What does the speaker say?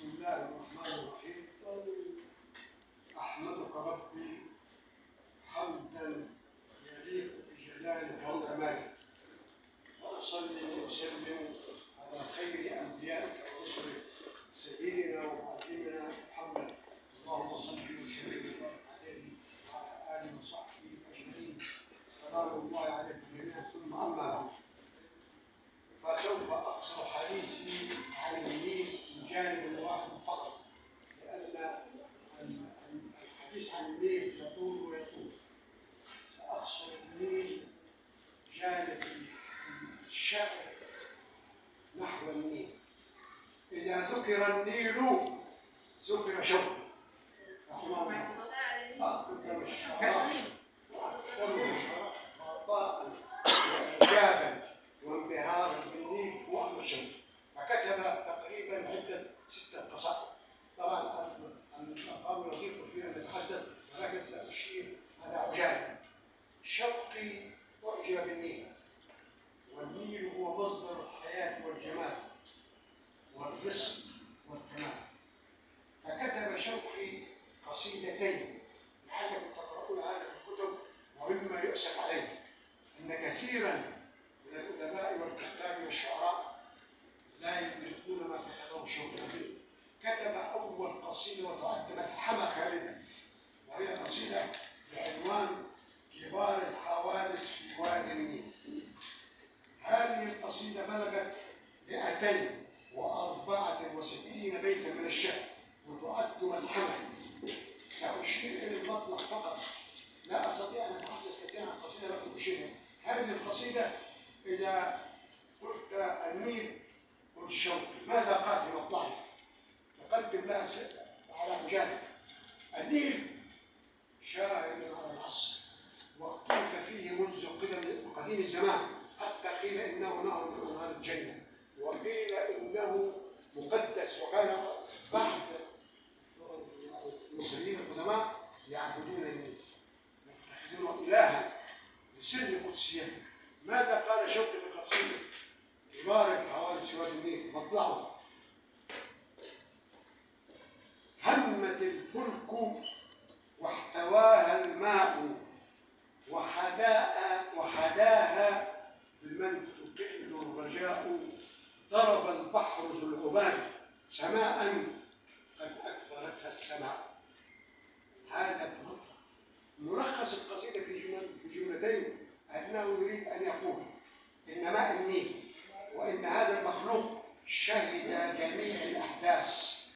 بسم الله الرحمن الرحيم. أحمدك ربي حمدا يليق بجلالك وكمالك، وأصلي وأسلم على خير أنبيائك ورسلك سيدنا ومعلمنا محمد. اللهم صل وسلم عليه وعلى آله وصحبه أجمعين. سلام الله عليكم جميعا. ثم أما بعد، فسوف أقصر حديثي عن النيل من جانب واحد فقط، لأن الحديث عن النيل يطول ويطول. سأقصر النيل جانب الشائع نحو النيل. إذا ذكر النيل ذكر شوق ذكر الشعراء وأكثر عطاء وإعجابا وانبهارا بالنيل وأمر شوق، فكتب تقريبا عدة 6 قصائد. طبعا المقام يضيق فيها نتحدث، ولكن سأشير على عجالة. شوقي أعجب بالنيل، والنيل هو مصدر الحياة والجمال والرزق والكمال. فكتب شوقي قصيدتين لعلكم تقرؤون هذا في الكتب، ومما يؤسف عليه أن كثيرا من الأدباء والكتاب والشعراء لا يدركون ما كتبه شوقي. كتب أول قصيدة وتعد ملحمة خالدة، وهي قصيدة بعنوان كبار الحوادث في وادي النيل. هذه القصيدة بلغت 264 بيتا من الشعر وتعد ملحمة. سأشير إلى المطلق فقط، لا أستطيع أن أتحدث كثيرا عن القصيدة التي أشيرها. هذه القصيدة إذا قلت النيل قلت شوقي. ماذا قال في مطلعه؟ تقدم لها على مجالد. النيل شاهد على العصر، واختلف فيه منذ قديم الزمان، حتى قيل إنه نهر من أنهار الجنة، وقيل إنه مقدس، وكان بعض المصريين القدماء يعبدون النيل يتخذونه إلها لسر قدسيته. ماذا قال شوقي في قصيدة كبار الحوادث في وادي النيل؟ مطلعه: همت الفلك واحتواها الماء، وحداها بمن تقل الرجاء، ضرب البحر ذو العباد سماء قد أكبرتها السماء. هذا ملخص القصيدة في جملتين، أنه يريد أن يقول إن ماء النيل وإن هذا المخلوق شهد جميع الأحداث